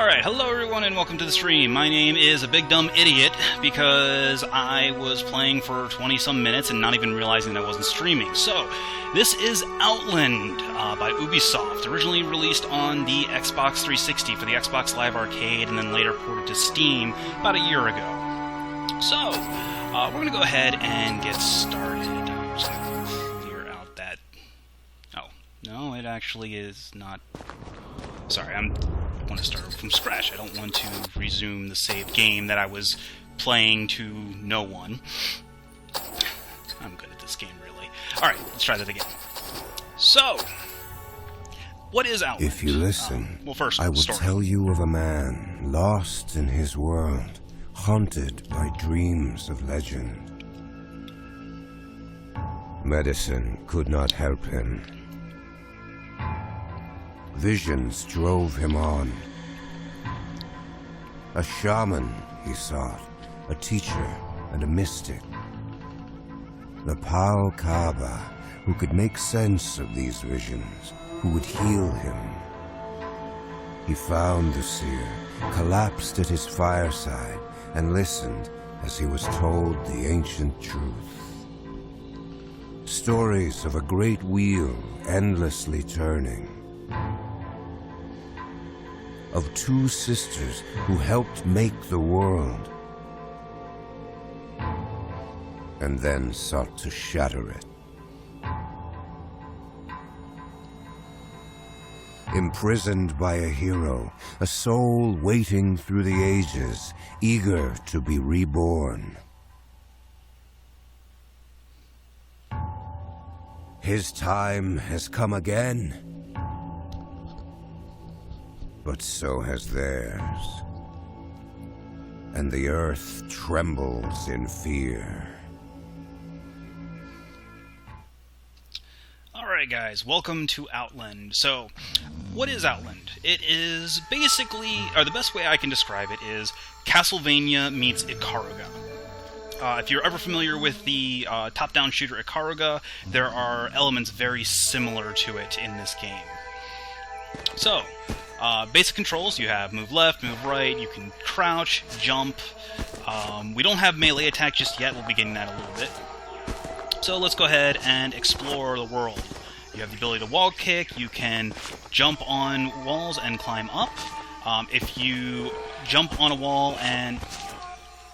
Alright, hello everyone and welcome to the stream. My name is a big dumb idiot because I was playing for 20-some minutes and not even realizing that I wasn't streaming. So, this is Outland by Ubisoft, originally released on the Xbox 360 for the Xbox Live Arcade and then later ported to Steam about a year ago. So, we're going to go ahead and get started. I'm just going to clear out that... Oh, no, it actually is not... Sorry, I want to start from scratch. I don't want to resume the saved game that I was playing to no one. I'm good at this game, really. Alright, let's try that again. So, what is Outland? If you listen, well, first, I will story. tell you of a man lost in his world, haunted by dreams of legend. Medicine could not help him. Visions drove him on. A shaman he sought, a teacher and a mystic. The Pal Kaba, who could make sense of these visions, who would heal him. He found the seer, collapsed at his fireside, and listened as he was told the ancient truth. Stories of a great wheel endlessly turning. Of two sisters who helped make the world, and then sought to shatter it. Imprisoned by a hero, a soul waiting through the ages, eager to be reborn. His time has come again. But so has theirs, and the earth trembles in fear. Alright guys, welcome to Outland. So, what is Outland? It is basically, or the best way I can describe it is, Castlevania meets Ikaruga. If you're ever familiar with the top-down shooter Ikaruga, there are elements very similar to it in this game. So, basic controls, you have move left, move right, you can crouch, jump. We don't have melee attack just yet, we'll be getting that a little bit. So let's go ahead and explore the world. You have the ability to wall kick, you can jump on walls and climb up. If you jump on a wall and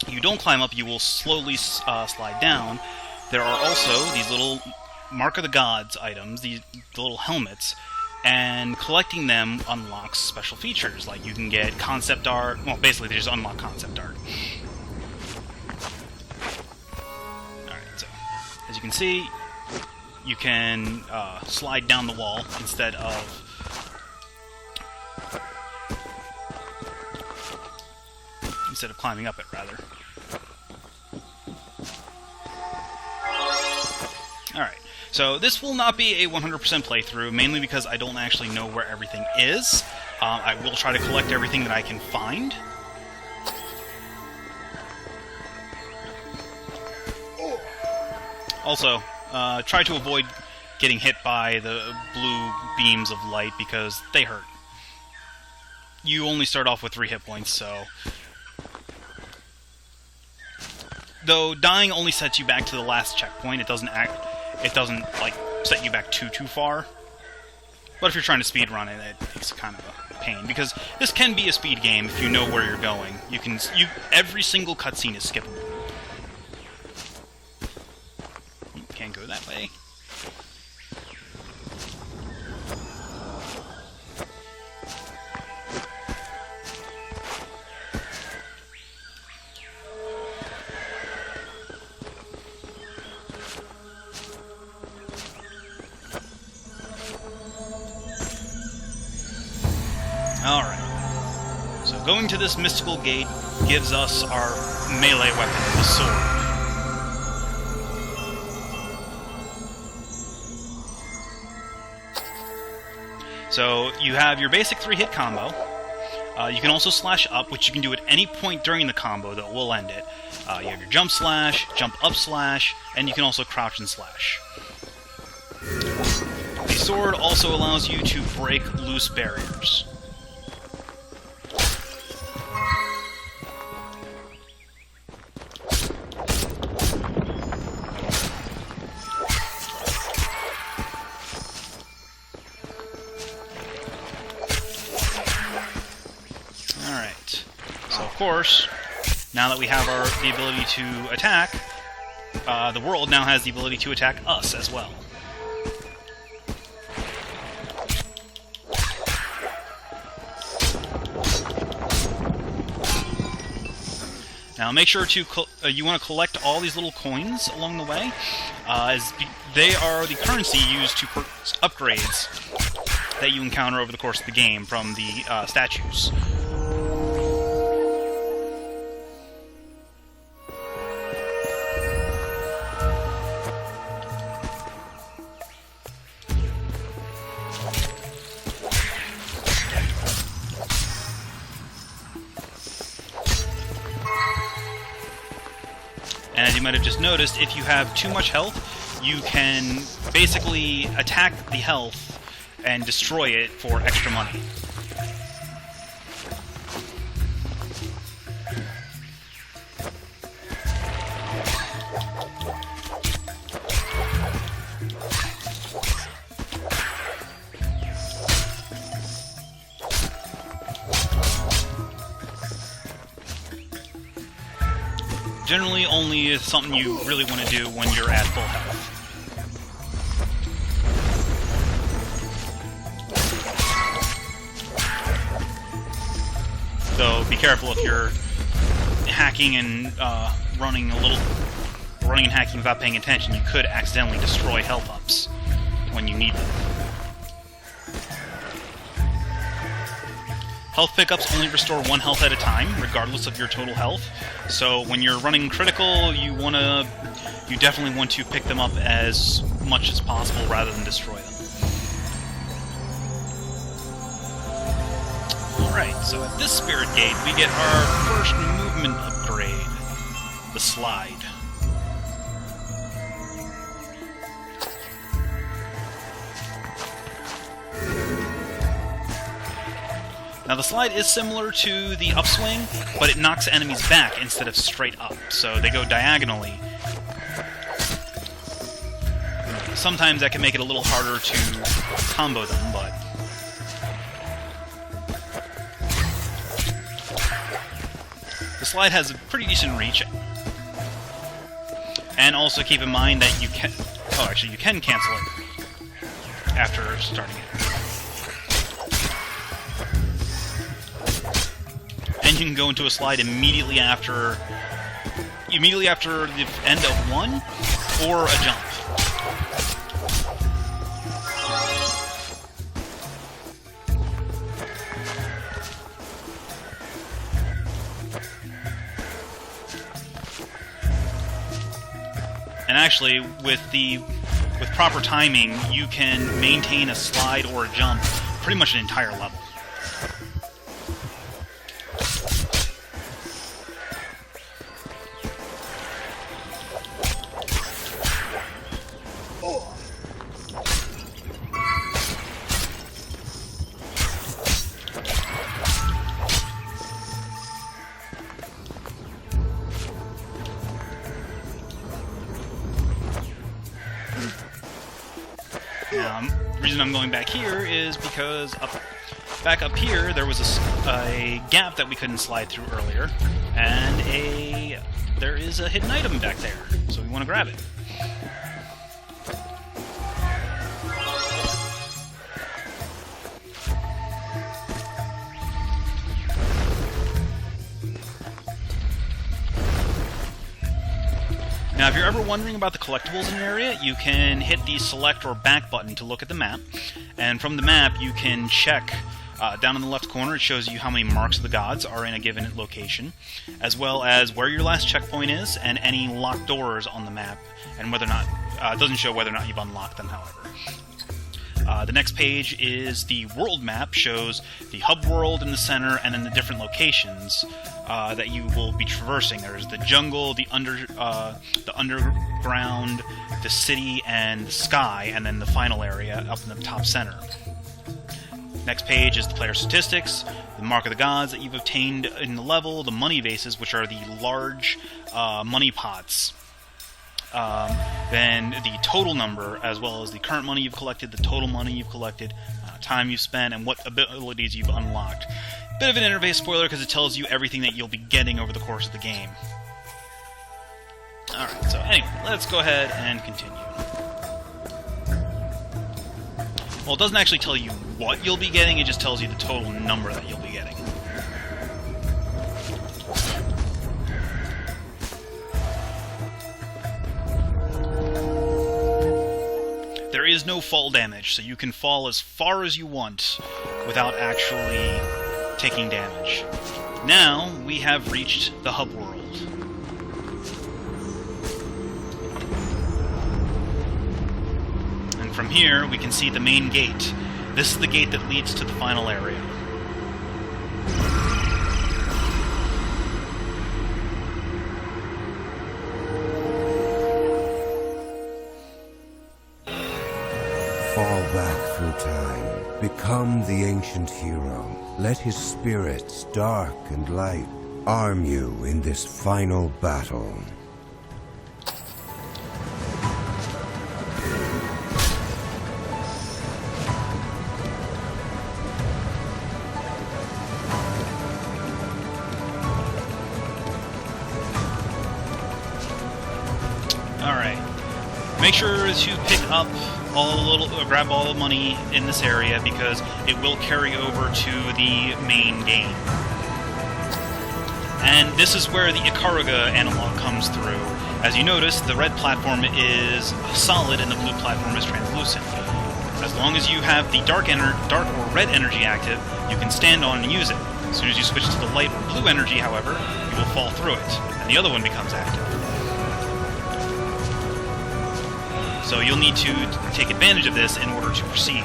you don't climb up, you will slowly slide down. There are also these little Mark of the Gods items, the little helmets, and collecting them unlocks special features, like you can get concept art. Well, basically they just unlock concept art. Alright, so, as you can see, you can slide down the wall instead of climbing up it, rather. Alright. So this will not be a 100% playthrough, mainly because I don't actually know where everything is. I will try to collect everything that I can find. Also, try to avoid getting hit by the blue beams of light because they hurt. You only start off with 3 hit points, so... Though dying only sets you back to the last checkpoint, it doesn't like set you back too far. But if you're trying to speedrun it, it's kind of a pain, because this can be a speed game if you know where you're going. Every single cutscene is skippable. Can't go that way. Alright, so going to this mystical gate gives us our melee weapon, the sword. So you have your basic 3-hit combo. You can also slash up, which you can do at any point during the combo that will end it. You have your jump slash, jump up slash, and you can also crouch and slash. The sword also allows you to break loose barriers. course, now that we have the ability to attack, the world now has the ability to attack us as well. Now make sure to you want to collect all these little coins along the way, as they are the currency used to purchase upgrades that you encounter over the course of the game from the statues. And as you might have just noticed, if you have too much health, you can basically attack the health and destroy it for extra money. Generally, only is something you really want to do when you're at full health. So be careful if you're hacking and running and hacking without paying attention. You could accidentally destroy health ups when you need them. Health pickups only restore 1 health at a time, regardless of your total health. So when you're running critical, you definitely want to pick them up as much as possible rather than destroy them. Alright, so at this Spirit Gate, we get our first movement upgrade, the Slide. Now the Slide is similar to the Upswing, but it knocks enemies back instead of straight up, so they go diagonally. Sometimes that can make it a little harder to combo them, but the Slide has a pretty decent reach. And also keep in mind that you can... Oh, actually, you can cancel it after starting it. And you can go into a slide immediately after the end of one, or a jump. And actually, with proper timing, you can maintain a slide or a jump pretty much an entire level. The reason I'm going back here is because back up here there was a gap that we couldn't slide through earlier, and there is a hidden item back there, so we want to grab it. Now, if you're ever wondering about the collectibles in an area, you can hit the select or back button to look at the map, and from the map you can check down in the left corner. It shows you how many marks of the gods are in a given location, as well as where your last checkpoint is and any locked doors on the map, and whether or not it doesn't show whether or not you've unlocked them, however. The next page is the world map, shows the hub world in the center, and then the different locations that you will be traversing. There's the jungle, the underground, the city, and the sky, and then the final area up in the top center. Next page is the player statistics, the mark of the gods that you've obtained in the level, the money vases, which are the large money pots. Then the total number, as well as the current money you've collected, the total money you've collected, time you've spent, and what abilities you've unlocked. Bit of an interface spoiler because it tells you everything that you'll be getting over the course of the game. Alright, so anyway, let's go ahead and continue. Well, it doesn't actually tell you what you'll be getting, it just tells you the total number that you'll be getting. There is no fall damage, so you can fall as far as you want without actually taking damage. Now, we have reached the hub world. And from here, we can see the main gate. This is the gate that leads to the final area. Fall back through time. Become the ancient hero. Let his spirits, dark and light, arm you in this final battle. Alright. Make sure to pick up grab all the money in this area because it will carry over to the main game. And this is where the Ikaruga analog comes through. As you notice, the red platform is solid and the blue platform is translucent. As long as you have the dark or red energy active, you can stand on and use it. As soon as you switch to the light or blue energy, however, you will fall through it, and the other one becomes active. So you'll need to take advantage of this in order to proceed.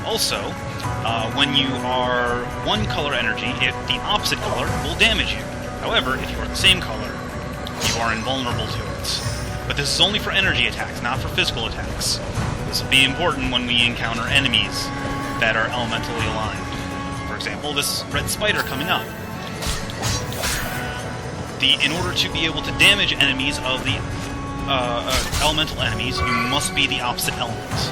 Also, when you are one color energy, the opposite color will damage you. However, if you are the same color, you are invulnerable to it. But this is only for energy attacks, not for physical attacks. This will be important when we encounter enemies that are elementally aligned. For example, this red spider coming up. In order to be able to damage enemies of the elemental enemies, you must be the opposite element.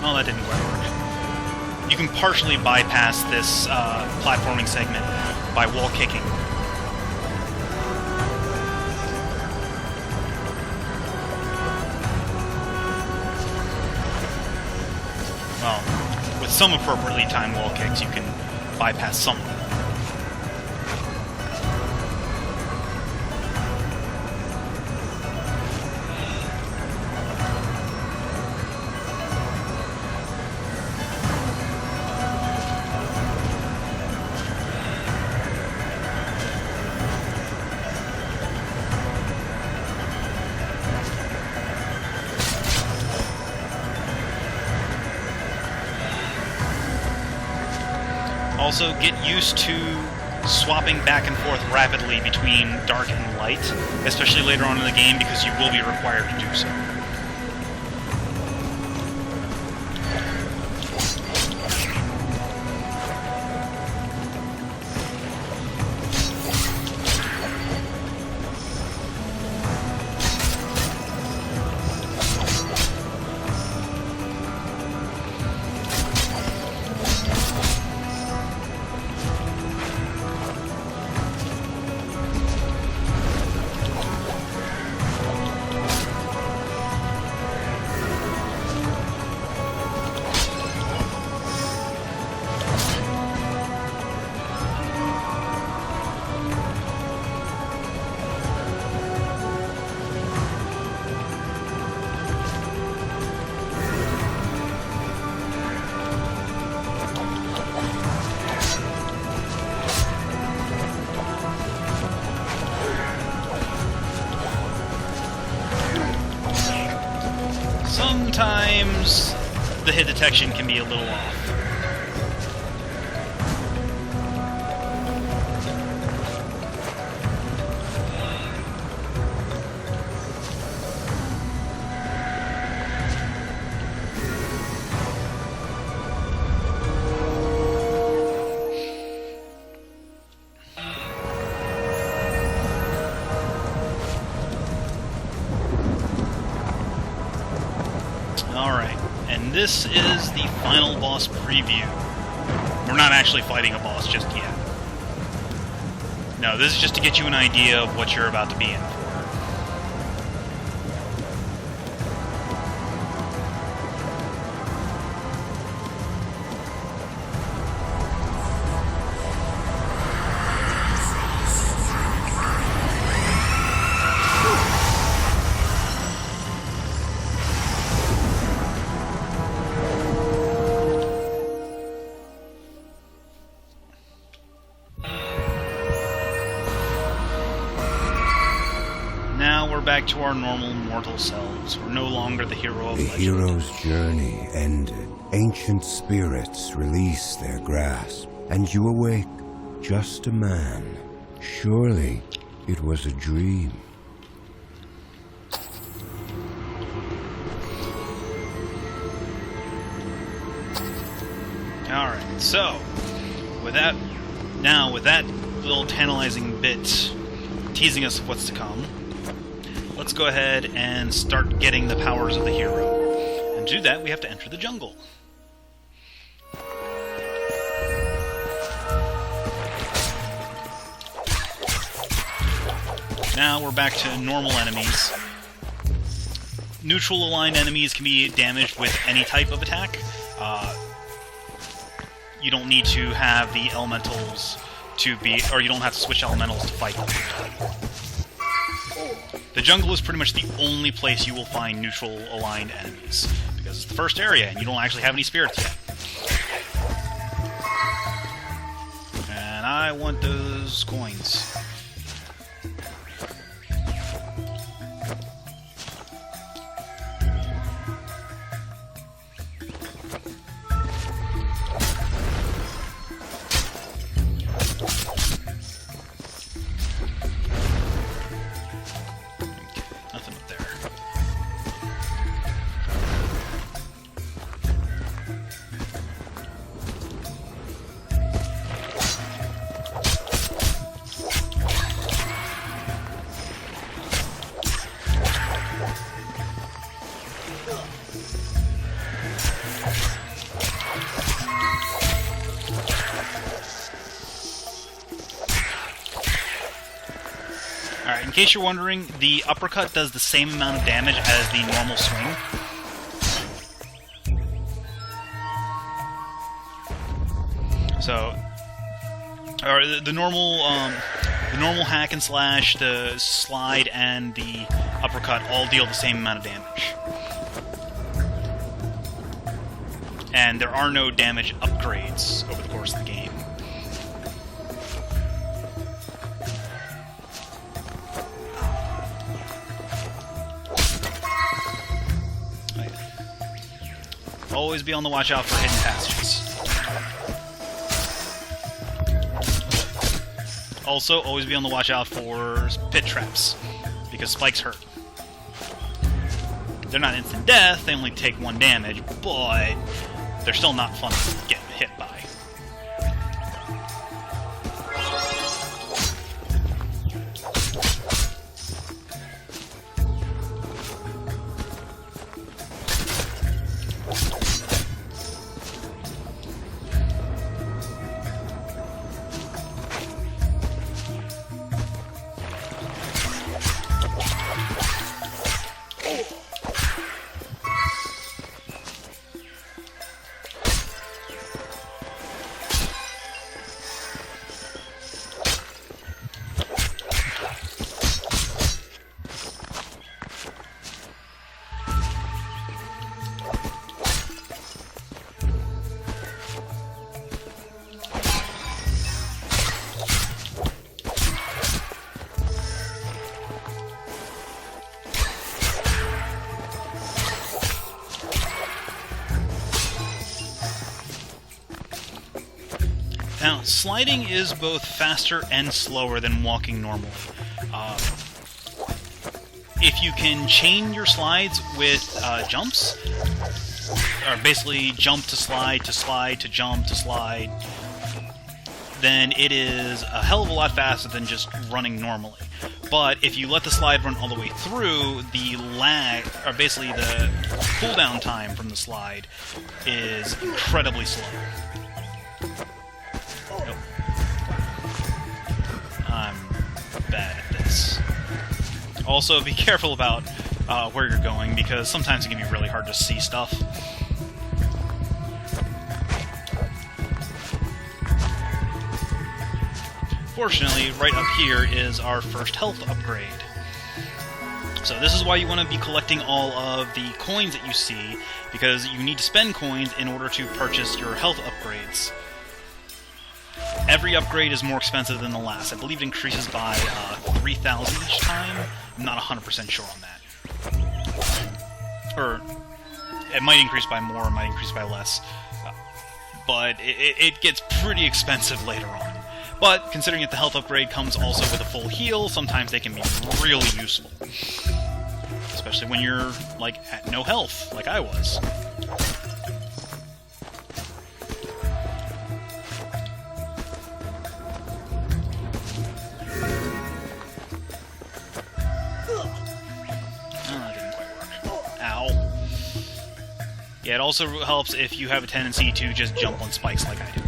Well, that didn't quite work. You can partially bypass this platforming segment by wall kicking. Well, with some appropriately timed wall kicks, you can bypass some of them. Also, get used to swapping back and forth rapidly between dark and light, especially later on in the game, because you will be required to do so. Sometimes the hit detection can be a little off. And this is the final boss preview. We're not actually fighting a boss just yet. No, this is just to get you an idea of what you're about to be in for. Back to our normal mortal selves. We're no longer the hero of legend. The hero's journey ended. Ancient spirits release their grasp, and you awake, just a man. Surely it was a dream. Alright, so, with that little tantalizing bit teasing us of what's to come, let's go ahead and start getting the powers of the hero. And to do that, we have to enter the jungle. Now we're back to normal enemies. Neutral aligned enemies can be damaged with any type of attack. You don't need to have the elementals to be, or you don't have to switch elementals to fight them. The jungle is pretty much the only place you will find neutral-aligned enemies, because it's the first area, and you don't actually have any spirits yet. And I want those coins. Alright, in case you're wondering, the uppercut does the same amount of damage as the normal swing. So, or the normal hack and slash, the slide, and the uppercut all deal the same amount of damage. And there are no damage upgrades over the course of the game. Always be on the watch out for hidden passages. Also, always be on the watch out for pit traps, because spikes hurt. They're not instant death, they only take 1 damage, but they're still not fun to get hit by. Now, sliding is both faster and slower than walking normally. If you can chain your slides with jumps, or basically jump to slide to slide to jump to slide, then it is a hell of a lot faster than just running normally. But if you let the slide run all the way through, the lag, or basically the cooldown time from the slide, is incredibly slow. Nope. I'm bad at this. Also, be careful about where you're going, because sometimes it can be really hard to see stuff. Fortunately, right up here is our first health upgrade. So this is why you want to be collecting all of the coins that you see, because you need to spend coins in order to purchase your health upgrades. Every upgrade is more expensive than the last. I believe it increases by 3,000 each time. I'm not 100% sure on that. Or, it might increase by more, it might increase by less. But it gets pretty expensive later on. But, considering that the health upgrade comes also with a full heal, sometimes they can be really useful. Especially when you're, like, at no health, like I was. Yeah, it also helps if you have a tendency to just jump on spikes like I do.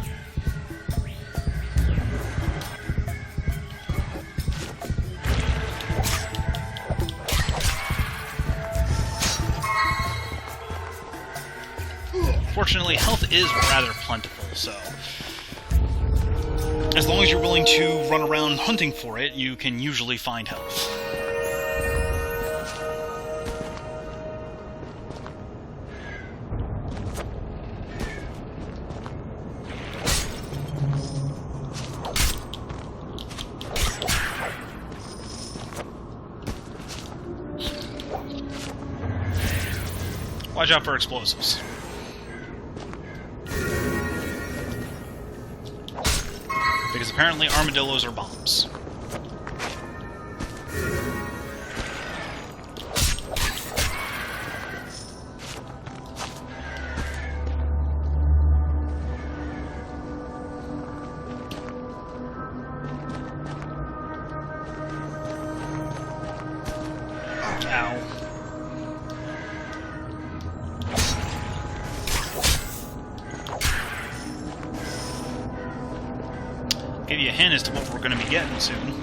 Fortunately, health is rather plentiful, so as long as you're willing to run around hunting for it, you can usually find health. Watch out for explosives. Because apparently armadillos are bombs. Ow. Give you a hint as to what we're going to be getting soon.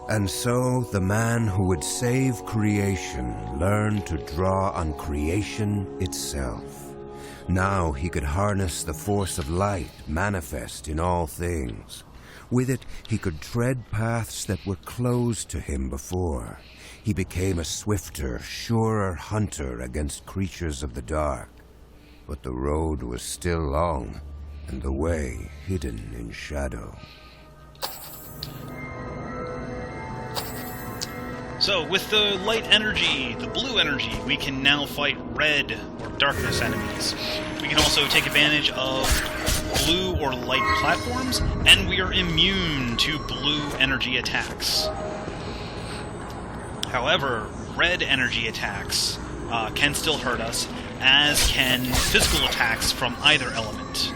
And so the man who would save creation learned to draw on creation itself. Now he could harness the force of light manifest in all things. With it, he could tread paths that were closed to him before. He became a swifter, surer hunter against creatures of the dark. But the road was still long, and the way hidden in shadow. So, with the light energy, the blue energy, we can now fight red or darkness enemies. We can also take advantage of blue or light platforms, and we are immune to blue energy attacks. However, red energy attacks can still hurt us, as can physical attacks from either element.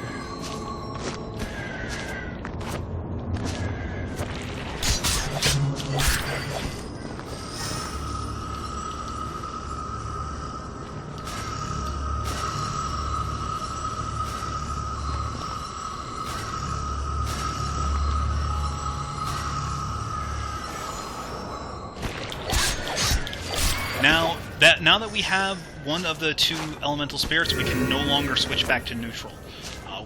Now that we have one of the two elemental spirits, we can no longer switch back to neutral.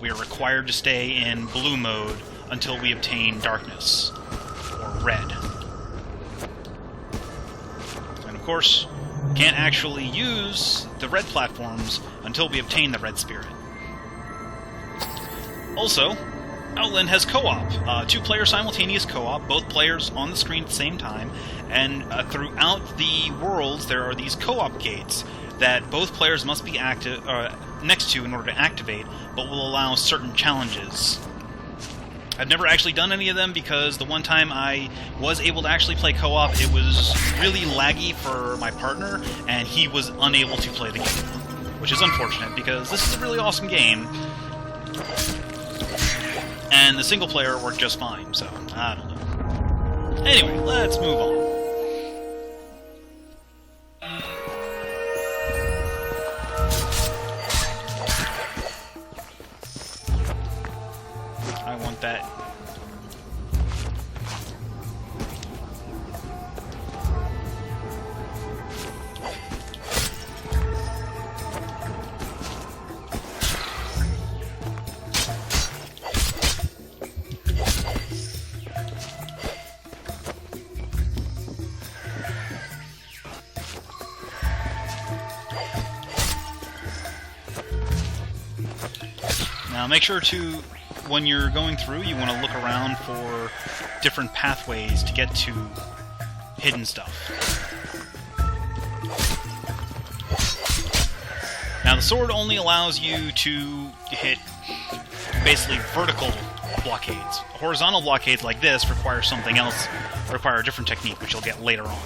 We are required to stay in blue mode until we obtain darkness, or red. And of course, can't actually use the red platforms until we obtain the red spirit. Also, Outland has co-op, two-player simultaneous co-op, both players on the screen at the same time, and throughout the worlds there are these co-op gates that both players must be next to in order to activate, but will allow certain challenges. I've never actually done any of them because the one time I was able to actually play co-op, it was really laggy for my partner, and he was unable to play the game, which is unfortunate because this is a really awesome game. And the single player worked just fine, so I don't know. Anyway, let's move on. I want that. Now make sure to, when you're going through, you want to look around for different pathways to get to hidden stuff. Now the sword only allows you to hit basically vertical blockades. Horizontal blockades like this require something else, require a different technique, which you'll get later on.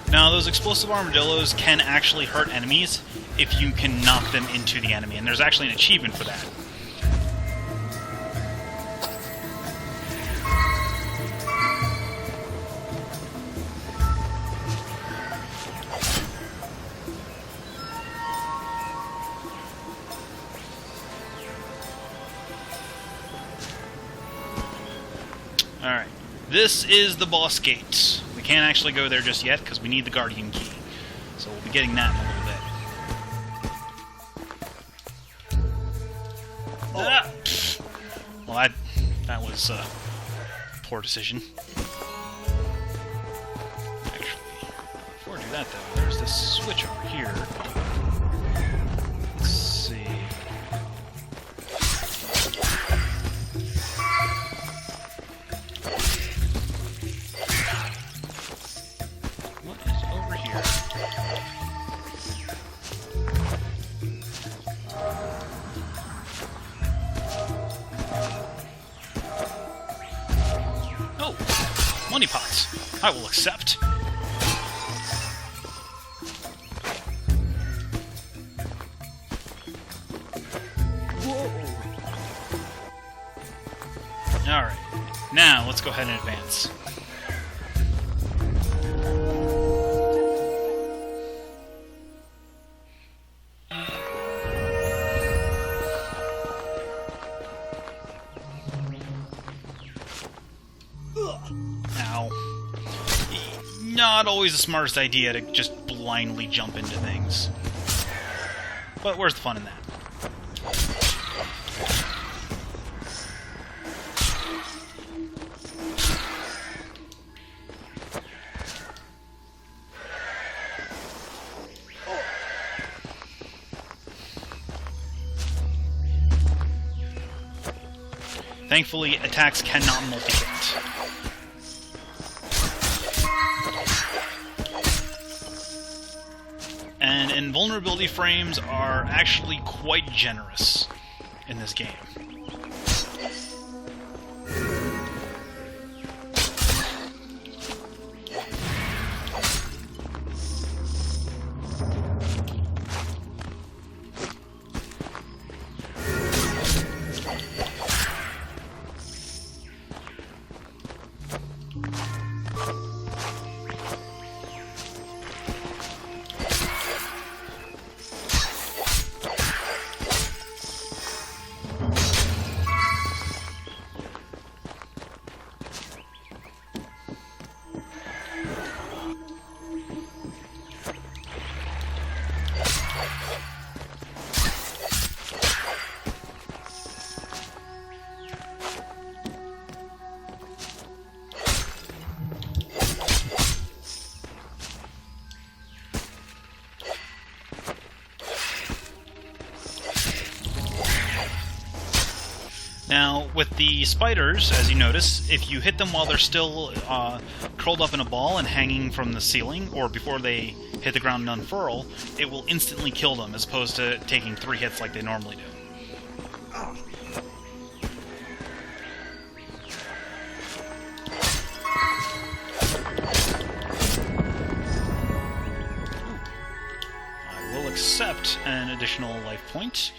Now, those explosive armadillos can actually hurt enemies if you can knock them into the enemy, and there's actually an achievement for that. Alright, this is the boss gate. We can't actually go there just yet because we need the guardian key. So we'll be getting that in a little bit. Ah! Well, that was a poor decision. Actually, before I do that though, there's this switch over here. Let's see. What is over here? Oh, money pots. I will accept. Alright, now let's go ahead and advance. Now, not always the smartest idea to just blindly jump into things. But where's the fun in that? Thankfully, attacks cannot multi-hit. And invulnerability frames are actually quite generous in this game. Now, with the spiders, as you notice, if you hit them while they're still curled up in a ball and hanging from the ceiling, or before they hit the ground and unfurl, it will instantly kill them, as opposed to taking 3 hits like they normally do. I will accept an additional life point.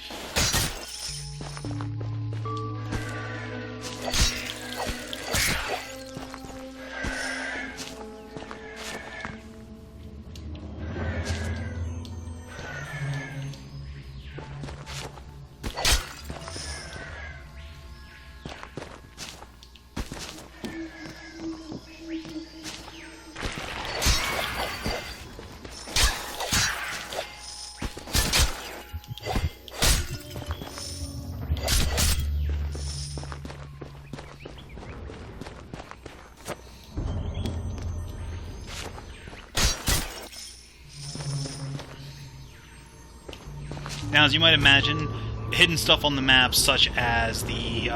Now, as you might imagine, hidden stuff on the map, such as the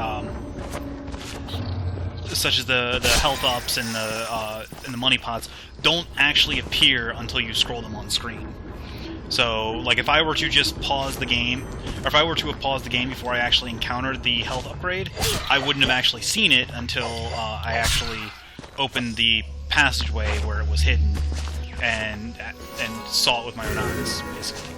health ups and the money pots, don't actually appear until you scroll them on screen. So, like, if I were to just pause the game, or if I were to have paused the game before I actually encountered the health upgrade, I wouldn't have actually seen it until I actually opened the passageway where it was hidden and saw it with my own eyes, basically.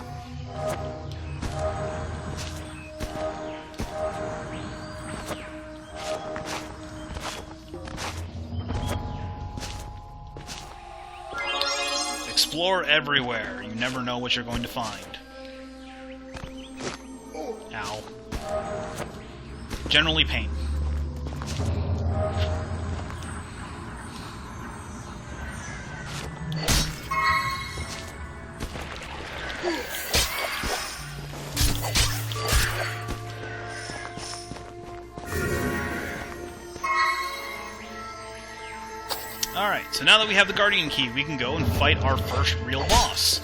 Explore everywhere. You never know what you're going to find. Ow. Generally pain. Alright, so now that we have the Guardian Key, we can go and fight our first real boss.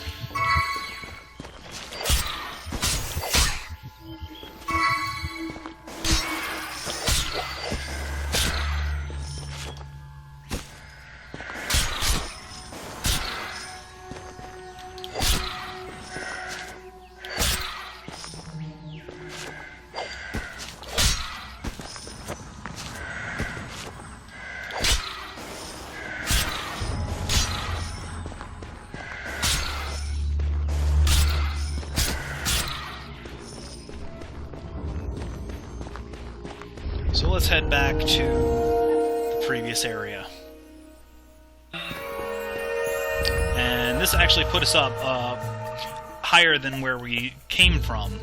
So let's head back to the previous area. And this actually put us up higher than where we came from.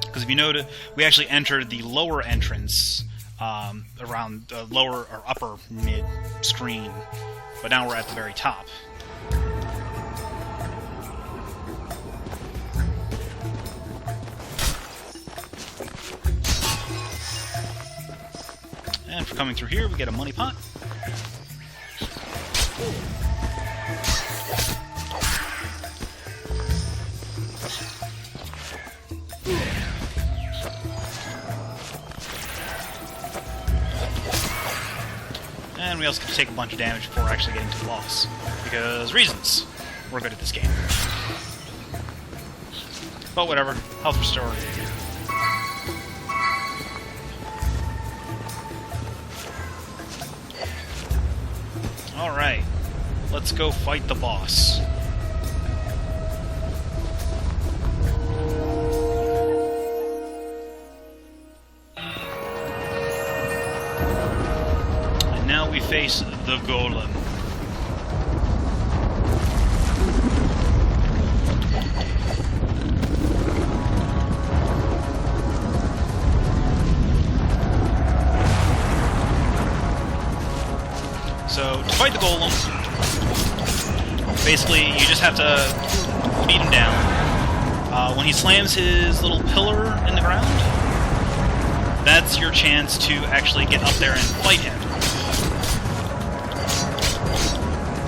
Because if you notice, we actually entered the lower entrance around the lower or upper mid screen. But now we're at the very top. And for coming through here, we get a money pot. And we also get to take a bunch of damage before actually getting to the boss. Because reasons. We're good at this game. But whatever. Health restore. Alright. Let's go fight the boss. And now we face the Golem. So, to fight the Golem, basically you just have to beat him down. When he slams his little pillar in the ground, that's your chance to actually get up there and fight him.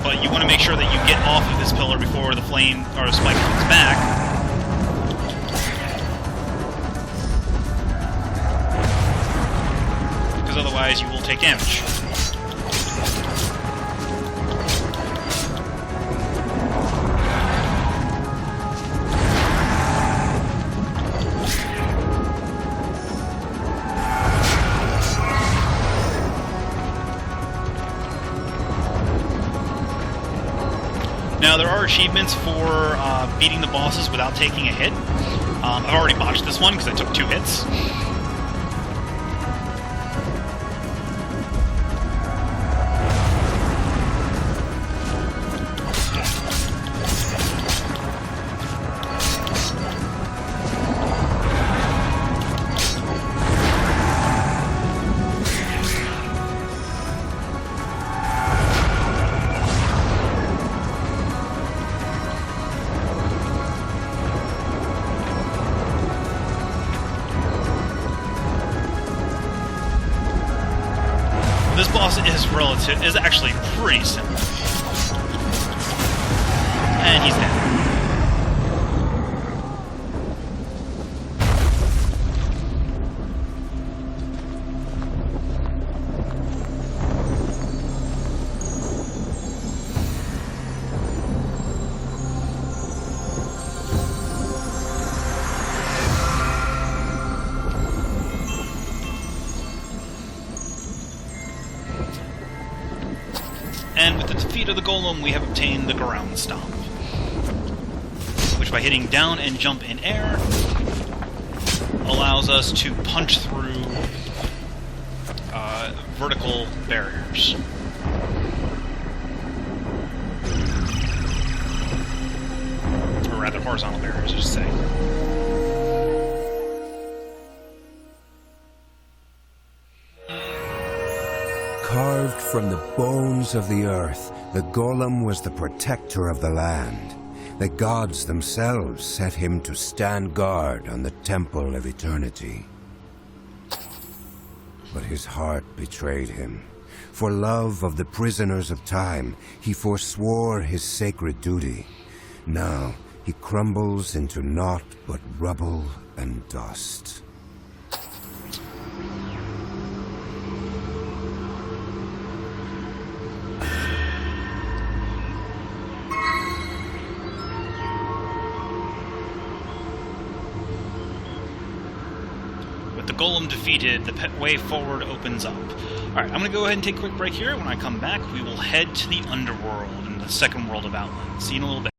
But you want to make sure that you get off of his pillar before the flame or the spike comes back. Because otherwise you will take damage. Now, there are achievements for beating the bosses without taking a hit. I've already botched this one because I took 2 hits. This boss is actually pretty simple. And he's dead. And with the defeat of the Golem, we have obtained the Ground Stomp, which by hitting down and jump in air, allows us to punch through vertical barriers. Or rather, horizontal barriers, I should say. Carved from the bones of the earth, the Golem was the protector of the land. The gods themselves set him to stand guard on the Temple of Eternity. But his heart betrayed him. For love of the prisoners of time, he forswore his sacred duty. Now he crumbles into naught but rubble and dust. The Golem defeated, the way forward opens up. Alright, I'm going to go ahead and take a quick break here. When I come back, we will head to the Underworld, in the second world of Outland. See you in a little bit.